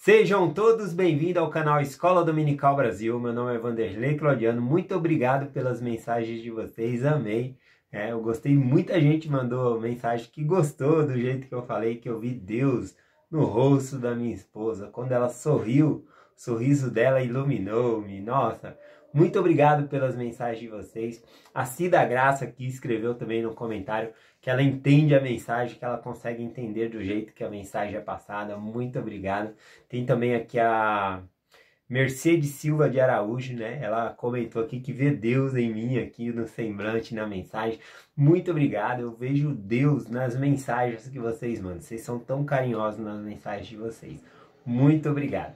Sejam todos bem-vindos ao canal Escola Dominical Brasil. Meu nome é Vanderlei Claudiano. Muito obrigado pelas mensagens de vocês, amei. Eu gostei, muita gente mandou mensagem que gostou do jeito que eu falei, que eu vi Deus no rosto da minha esposa. Quando ela sorriu, o sorriso dela iluminou-me. Nossa, muito obrigado pelas mensagens de vocês. A Cida Graça que escreveu também no comentário que ela entende a mensagem, que ela consegue entender do jeito que a mensagem é passada. Muito obrigado. Tem também aqui a Mercedes Silva de Araújo, né? Ela comentou aqui que vê Deus em mim aqui no semblante, na mensagem. Muito obrigado. Eu vejo Deus nas mensagens que vocês mandam. Vocês são tão carinhosos nas mensagens de vocês. Muito obrigado.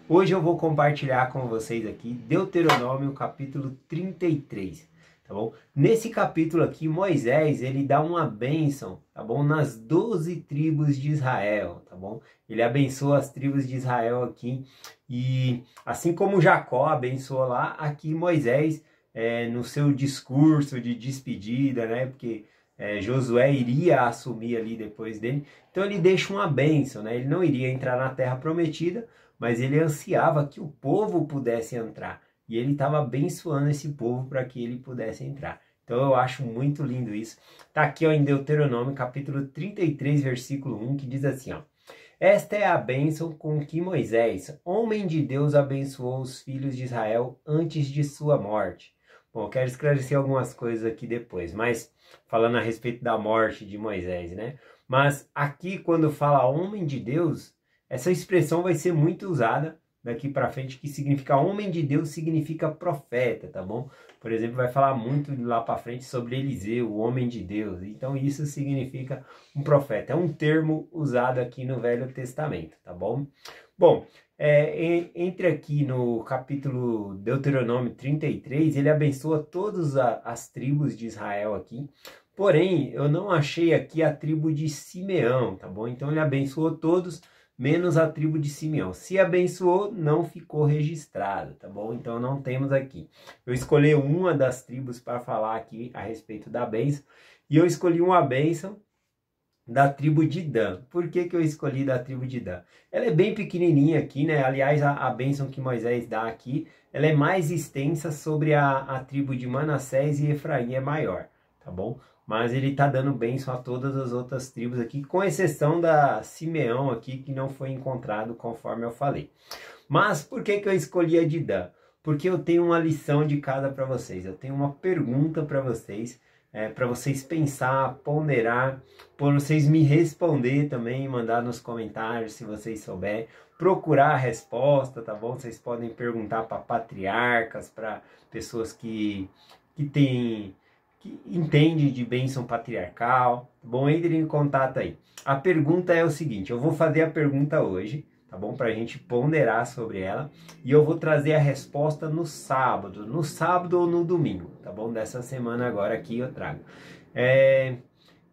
Hoje eu vou compartilhar com vocês aqui Deuteronômio capítulo 33. Tá bom? Nesse capítulo aqui, Moisés, ele dá uma bênção, tá bom? Nas 12 tribos de Israel, tá bom? Ele abençoa as tribos de Israel aqui, e assim como Jacó abençoou lá, aqui Moisés, no seu discurso de despedida, né? Porque Josué iria assumir ali depois dele, então ele deixa uma bênção, né? Ele não iria entrar na terra prometida, mas ele ansiava que o povo pudesse entrar. E ele estava abençoando esse povo para que ele pudesse entrar. Então eu acho muito lindo isso. Está aqui ó, em Deuteronômio capítulo 33, versículo 1, que diz assim, ó. Esta é a bênção com que Moisés, homem de Deus, abençoou os filhos de Israel antes de sua morte. Bom, eu quero esclarecer algumas coisas aqui depois, mas falando a respeito da morte de Moisés, né? Mas aqui quando fala homem de Deus, essa expressão vai ser muito usada daqui para frente, que significa homem de Deus, significa profeta, tá bom? Por exemplo, vai falar muito lá para frente sobre Eliseu, o homem de Deus. Então isso significa um profeta. É um termo usado aqui no Velho Testamento, tá bom? Bom, entre aqui no capítulo Deuteronômio 33, ele abençoa todas as tribos de Israel aqui. Porém, eu não achei aqui a tribo de Simeão, tá bom? Então ele abençoou todos, menos a tribo de Simeão. Se abençoou, não ficou registrado, tá bom? Então não temos aqui. Eu escolhi uma das tribos para falar aqui a respeito da bênção, e eu escolhi uma bênção da tribo de Dan. Por que eu escolhi da tribo de Dan? Ela é bem pequenininha aqui, né? Aliás, a bênção que Moisés dá aqui, ela é mais extensa sobre a tribo de Manassés, e Efraim é maior, tá bom? Mas ele está dando bênção a todas as outras tribos aqui, com exceção da Simeão aqui, que não foi encontrado conforme eu falei. Mas por que eu escolhi a de Dan? Porque eu tenho uma lição de casa para vocês, eu tenho uma pergunta para vocês pensar, ponderar, por vocês me responder também, mandar nos comentários se vocês souberem, procurar a resposta, tá bom? Vocês podem perguntar para patriarcas, para pessoas que entende de bênção patriarcal, tá bom? Entre em contato aí. A pergunta é o seguinte, eu vou fazer a pergunta hoje, tá bom? Para a gente ponderar sobre ela, e eu vou trazer a resposta no sábado ou no domingo, tá bom? Dessa semana agora aqui eu trago.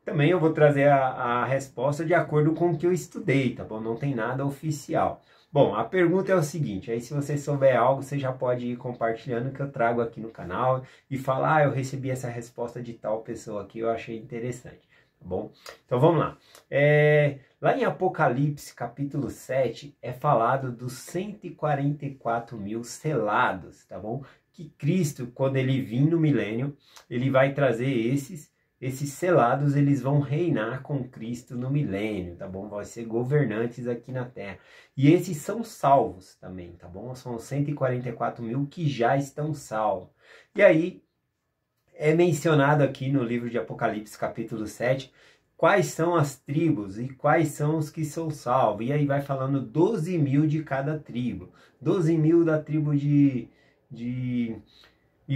Também eu vou trazer a resposta de acordo com o que eu estudei, tá bom? Não tem nada oficial. Bom, a pergunta é o seguinte, aí se você souber algo, você já pode ir compartilhando que eu trago aqui no canal e falar, eu recebi essa resposta de tal pessoa aqui, eu achei interessante, tá bom? Então vamos lá. Lá em Apocalipse, capítulo 7, é falado dos 144 mil selados, tá bom? Que Cristo, quando ele vir no milênio, ele vai trazer esses selados, eles vão reinar com Cristo no milênio, tá bom? Vão ser governantes aqui na terra. E esses são salvos também, tá bom? São 144 mil que já estão salvos. E aí, é mencionado aqui no livro de Apocalipse, capítulo 7, quais são as tribos e quais são os que são salvos. E aí vai falando 12 mil de cada tribo. 12 mil da tribo E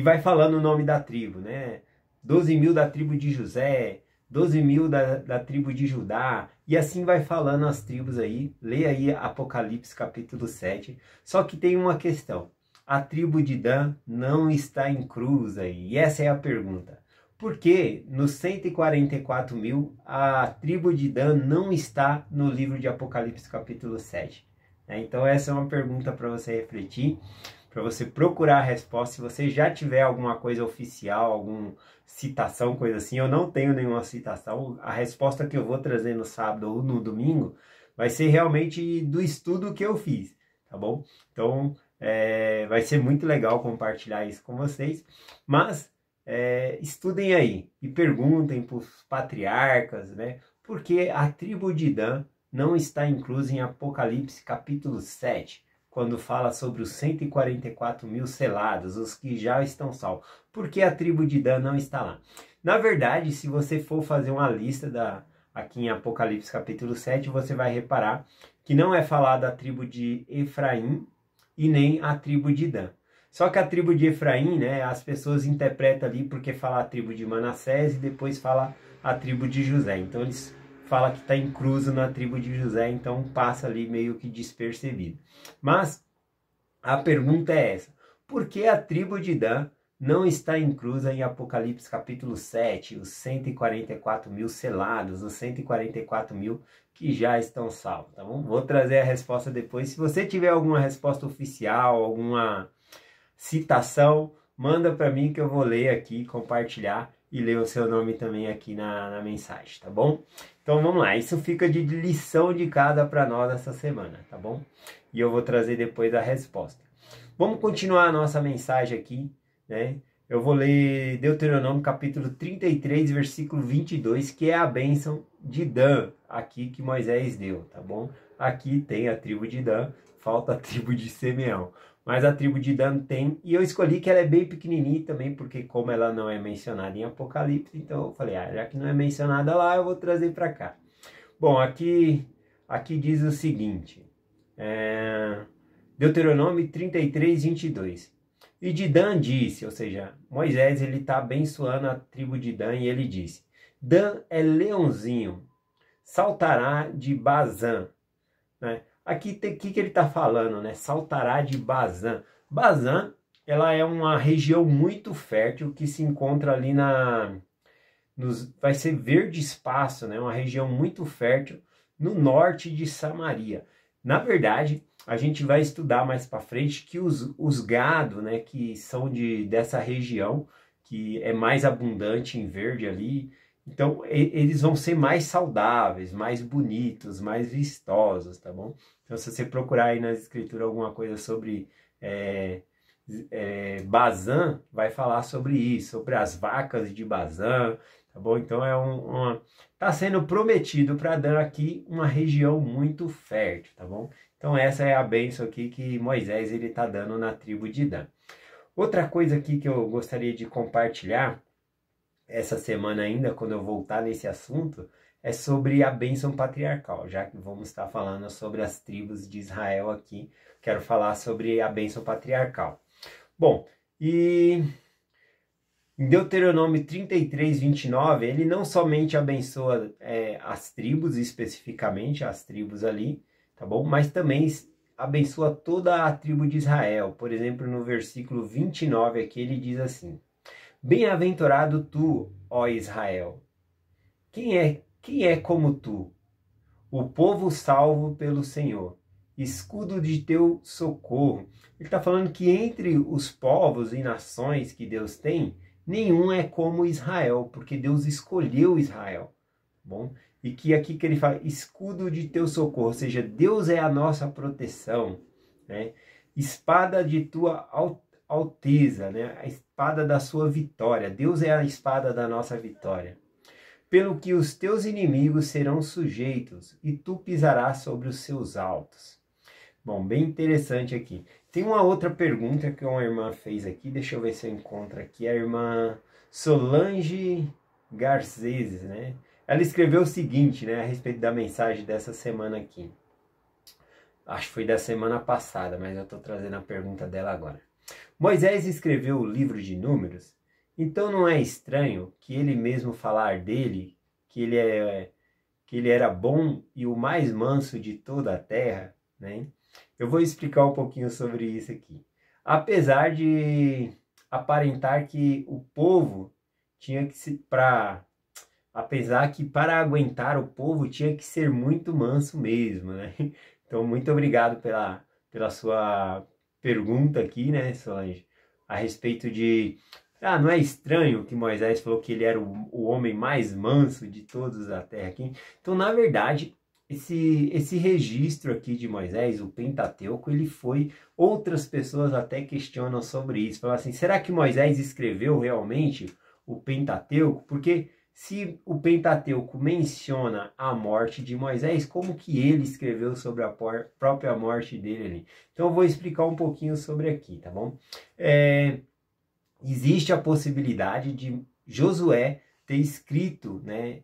vai falando o nome da tribo, né? 12 mil da tribo de José, 12 mil da tribo de Judá, e assim vai falando as tribos aí. Lê aí Apocalipse capítulo 7. Só que tem uma questão. A tribo de Dan não está em cruz aí. E essa é a pergunta. Por que nos 144 mil a tribo de Dan não está no livro de Apocalipse capítulo 7? Então essa é uma pergunta para você refletir, para você procurar a resposta. Se você já tiver alguma coisa oficial, alguma citação, coisa assim, eu não tenho nenhuma citação. A resposta que eu vou trazer no sábado ou no domingo vai ser realmente do estudo que eu fiz, tá bom? Então, vai ser muito legal compartilhar isso com vocês, mas estudem aí e perguntem para os patriarcas, né? Porque a tribo de Dan não está inclusa em Apocalipse capítulo 7, quando fala sobre os 144 mil selados, os que já estão salvos. Por que a tribo de Dan não está lá? Na verdade, se você for fazer uma lista aqui em Apocalipse capítulo 7, você vai reparar que não é falada a tribo de Efraim e nem a tribo de Dan. Só que a tribo de Efraim, né, as pessoas interpretam ali porque fala a tribo de Manassés e depois fala a tribo de José. Então eles falam que está incluso na tribo de José, então passa ali meio que despercebido. Mas a pergunta é essa: por que a tribo de Dan não está inclusa em Apocalipse capítulo 7, os 144 mil selados, os 144 mil que já estão salvos, tá bom? Vou trazer a resposta depois. Se você tiver alguma resposta oficial, alguma citação, manda para mim que eu vou ler aqui, compartilhar e ler o seu nome também aqui na mensagem, tá bom? Então vamos lá, isso fica de lição de casa para nós essa semana, tá bom? E eu vou trazer depois a resposta. Vamos continuar a nossa mensagem aqui, né? Eu vou ler Deuteronômio capítulo 33, versículo 22, que é a bênção de Dan, aqui que Moisés deu, tá bom? Aqui tem a tribo de Dan, falta a tribo de Simeão. Mas a tribo de Dan tem, e eu escolhi que ela é bem pequenininha também, porque como ela não é mencionada em Apocalipse, então eu falei, já que não é mencionada lá, eu vou trazer para cá. Bom, aqui diz o seguinte, Deuteronômio 33, 22. E de Dan disse, ou seja, Moisés ele está abençoando a tribo de Dan e ele disse, Dan é leãozinho, saltará de Bazã, né? Aqui tem que ele está falando, né? Saltará de Bazã. Bazã, ela é uma região muito fértil que se encontra ali vai ser verde espaço, né? Uma região muito fértil no norte de Samaria. Na verdade, a gente vai estudar mais para frente que os gado, né? Que são dessa região, que é mais abundante em verde ali, então eles vão ser mais saudáveis, mais bonitos, mais vistosos, tá bom? Então, se você procurar aí na escritura alguma coisa sobre Bazã, vai falar sobre isso, sobre as vacas de Bazã, tá bom? Então, tá sendo prometido para Dan aqui uma região muito fértil, tá bom? Então, essa é a bênção aqui que Moisés ele tá dando na tribo de Dan. Outra coisa aqui que eu gostaria de compartilhar essa semana ainda, quando eu voltar nesse assunto, é sobre a bênção patriarcal, já que vamos estar falando sobre as tribos de Israel aqui, quero falar sobre a bênção patriarcal. Bom, e em Deuteronômio 33, 29, ele não somente abençoa as tribos, especificamente as tribos ali, tá bom? Mas também abençoa toda a tribo de Israel. Por exemplo, no versículo 29 aqui ele diz assim, bem-aventurado tu, ó Israel, quem é como tu? O povo salvo pelo Senhor, escudo de teu socorro. Ele está falando que entre os povos e nações que Deus tem, nenhum é como Israel, porque Deus escolheu Israel. Bom? E que aqui que ele fala, escudo de teu socorro, ou seja, Deus é a nossa proteção, né? Espada de tua alteza, né? A espada da sua vitória. Deus é a espada da nossa vitória. Pelo que os teus inimigos serão sujeitos, e tu pisarás sobre os seus altos. Bom, bem interessante aqui. Tem uma outra pergunta que uma irmã fez aqui, deixa eu ver se eu encontro aqui, a irmã Solange Garcês, né? Ela escreveu o seguinte, né, a respeito da mensagem dessa semana aqui. Acho que foi da semana passada, mas eu estou trazendo a pergunta dela agora. Moisés escreveu o livro de Números, então não é estranho que ele mesmo falar dele, que ele era bom e o mais manso de toda a terra, né? Eu vou explicar um pouquinho sobre isso aqui. Apesar de aparentar que o povo tinha que se apesar que para aguentar o povo tinha que ser muito manso mesmo, né? Então, muito obrigado pela sua pergunta aqui, né, Solange? A respeito de... não é estranho que Moisés falou que ele era o homem mais manso de todos da terra aqui? Então, na verdade, esse registro aqui de Moisés, o Pentateuco, ele foi... Outras pessoas até questionam sobre isso. Falam assim, será que Moisés escreveu realmente o Pentateuco? Porque se o Pentateuco menciona a morte de Moisés, como que ele escreveu sobre a própria morte dele ali? Então eu vou explicar um pouquinho sobre aqui, tá bom? Existe a possibilidade de Josué ter escrito, né,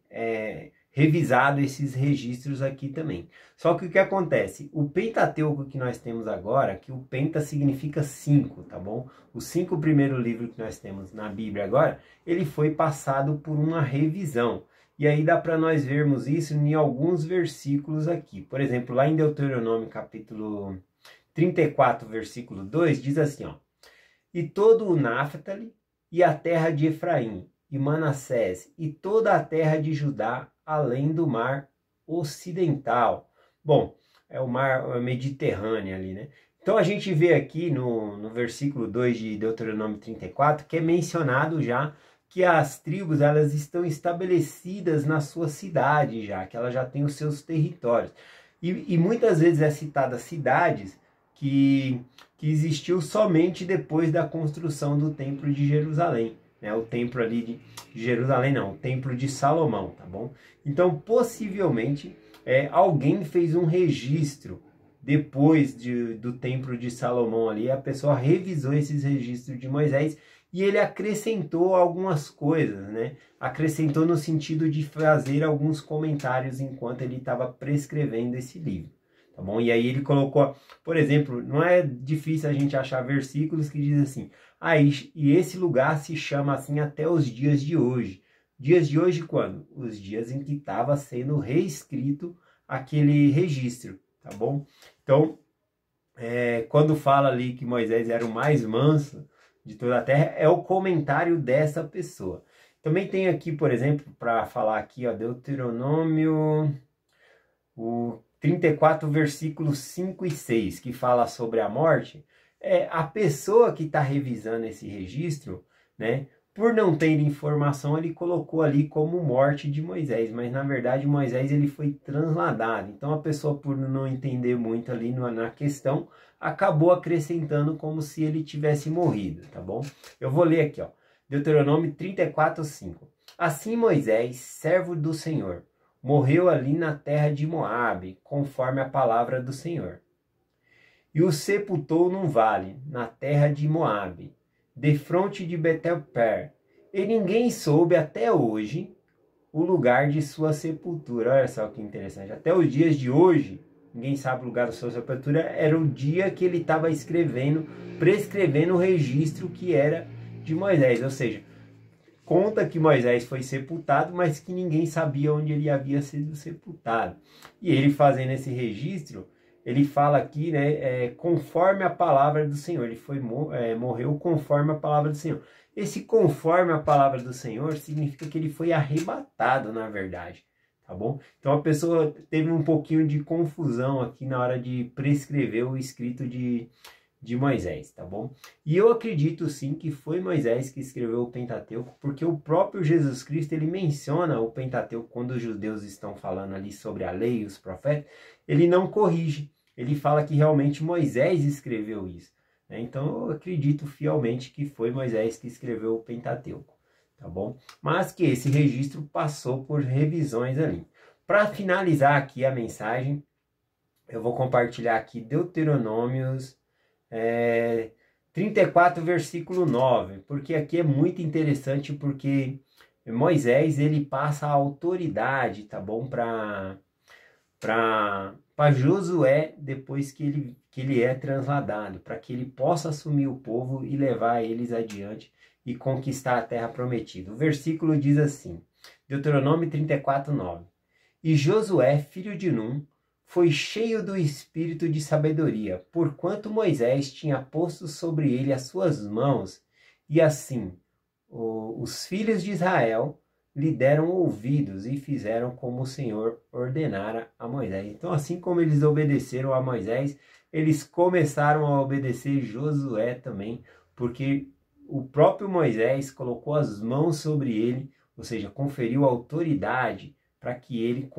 revisado esses registros aqui também. Só que o que acontece? O Pentateuco que nós temos agora, que o Penta significa 5, tá bom? Os 5 primeiros livros que nós temos na Bíblia agora, ele foi passado por uma revisão. E aí dá para nós vermos isso em alguns versículos aqui. Por exemplo, lá em Deuteronômio capítulo 34, versículo 2, diz assim, ó: e todo o Naftali, e a terra de Efraim, e Manassés, e toda a terra de Judá, além do mar ocidental. Bom, é o mar Mediterrâneo ali, né? Então a gente vê aqui no versículo 2 de Deuteronômio 34, que é mencionado já que as tribos, elas estão estabelecidas na sua cidade já, que elas já têm os seus territórios. E muitas vezes é citada cidades que existiu somente depois da construção do Templo de Jerusalém, né? O templo ali de Jerusalém não, o Templo de Salomão, tá bom? Então, possivelmente, alguém fez um registro depois do Templo de Salomão ali, a pessoa revisou esses registros de Moisés e ele acrescentou algumas coisas, né? Acrescentou no sentido de fazer alguns comentários enquanto ele estava prescrevendo esse livro. Tá bom? E aí ele colocou, por exemplo, não é difícil a gente achar versículos que diz assim, e esse lugar se chama assim até os dias de hoje. Dias de hoje quando? Os dias em que estava sendo reescrito aquele registro, tá bom? Então, quando fala ali que Moisés era o mais manso de toda a terra, é o comentário dessa pessoa. Também tem aqui, por exemplo, para falar aqui, ó, Deuteronômio, o 34, versículos 5 e 6, que fala sobre a morte. A pessoa que está revisando esse registro, né, por não ter informação, ele colocou ali como morte de Moisés, mas na verdade Moisés ele foi transladado. Então a pessoa, por não entender muito ali na questão, acabou acrescentando como se ele tivesse morrido, tá bom? Eu vou ler aqui, ó, Deuteronômio 34, 5. Assim Moisés, servo do Senhor, morreu ali na terra de Moabe, conforme a palavra do Senhor. E o sepultou num vale, na terra de Moabe, defronte de Betel-per. E ninguém soube até hoje o lugar de sua sepultura. Olha só que interessante. Até os dias de hoje, ninguém sabe o lugar da sua sepultura. Era o dia que ele estava prescrevendo o registro que era de Moisés. Ou seja, conta que Moisés foi sepultado, mas que ninguém sabia onde ele havia sido sepultado. E ele fazendo esse registro, ele fala aqui, né, conforme a palavra do Senhor. Ele morreu conforme a palavra do Senhor. Esse conforme a palavra do Senhor significa que ele foi arrebatado, na verdade. Tá bom? Então a pessoa teve um pouquinho de confusão aqui na hora de prescrever o escrito de Moisés, tá bom? E eu acredito sim que foi Moisés que escreveu o Pentateuco, porque o próprio Jesus Cristo, ele menciona o Pentateuco quando os judeus estão falando ali sobre a lei e os profetas, ele não corrige, ele fala que realmente Moisés escreveu isso, né? Então eu acredito fielmente que foi Moisés que escreveu o Pentateuco, tá bom? Mas que esse registro passou por revisões ali. Para finalizar aqui a mensagem, eu vou compartilhar aqui Deuteronômios 34, versículo 9, porque aqui é muito interessante, porque Moisés, ele passa a autoridade, tá bom, para Josué, depois que ele é transladado, para que ele possa assumir o povo e levar eles adiante e conquistar a terra prometida. O versículo diz assim, Deuteronômio 34, 9. E Josué, filho de Num, foi cheio do espírito de sabedoria, porquanto Moisés tinha posto sobre ele as suas mãos, e assim os filhos de Israel lhe deram ouvidos e fizeram como o Senhor ordenara a Moisés. Então, assim como eles obedeceram a Moisés, eles começaram a obedecer Josué também, porque o próprio Moisés colocou as mãos sobre ele, ou seja, conferiu autoridade para que ele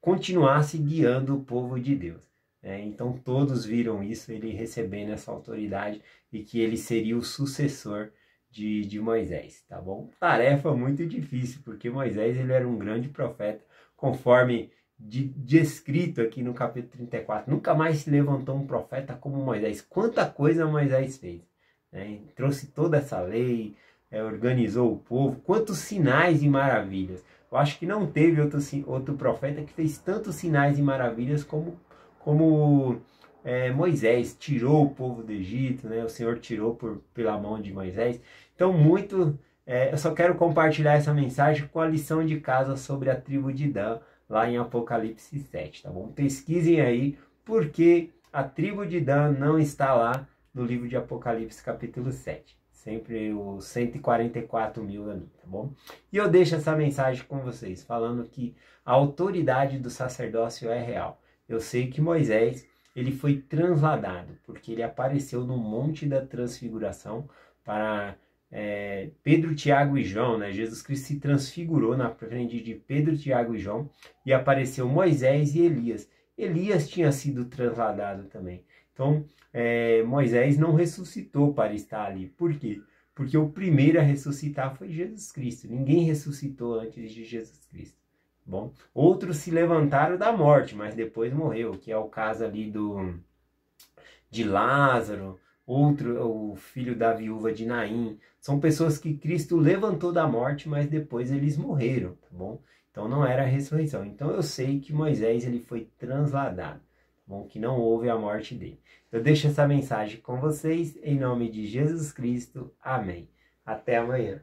continuasse guiando o povo de Deus. Então todos viram isso, ele recebendo essa autoridade e que ele seria o sucessor de Moisés, tá bom? Tarefa muito difícil, porque Moisés ele era um grande profeta, conforme descrito aqui no capítulo 34. Nunca mais se levantou um profeta como Moisés. Quanta coisa Moisés fez, né? Trouxe toda essa lei, organizou o povo, quantos sinais e maravilhas. Eu acho que não teve outro profeta que fez tantos sinais e maravilhas como Moisés. Tirou o povo do Egito, né? O Senhor tirou pela mão de Moisés. Então, eu só quero compartilhar essa mensagem com a lição de casa sobre a tribo de Dan, lá em Apocalipse 7, tá bom? Pesquisem aí porque a tribo de Dan não está lá no livro de Apocalipse capítulo 7. Sempre os 144 mil ali, tá bom? E eu deixo essa mensagem com vocês, falando que a autoridade do sacerdócio é real. Eu sei que Moisés, ele foi transladado, porque ele apareceu no Monte da Transfiguração para Pedro, Tiago e João, né? Jesus Cristo se transfigurou na frente de Pedro, Tiago e João e apareceu Moisés e Elias. Elias tinha sido transladado também. Então, Moisés não ressuscitou para estar ali. Por quê? Porque o primeiro a ressuscitar foi Jesus Cristo. Ninguém ressuscitou antes de Jesus Cristo. Bom, outros se levantaram da morte, mas depois morreu, que é o caso ali de Lázaro, o filho da viúva de Naim. São pessoas que Cristo levantou da morte, mas depois eles morreram, tá bom? Então não era a ressurreição. Então eu sei que Moisés ele foi transladado, tá bom? Que não houve a morte dele. Eu deixo essa mensagem com vocês, em nome de Jesus Cristo. Amém. Até amanhã.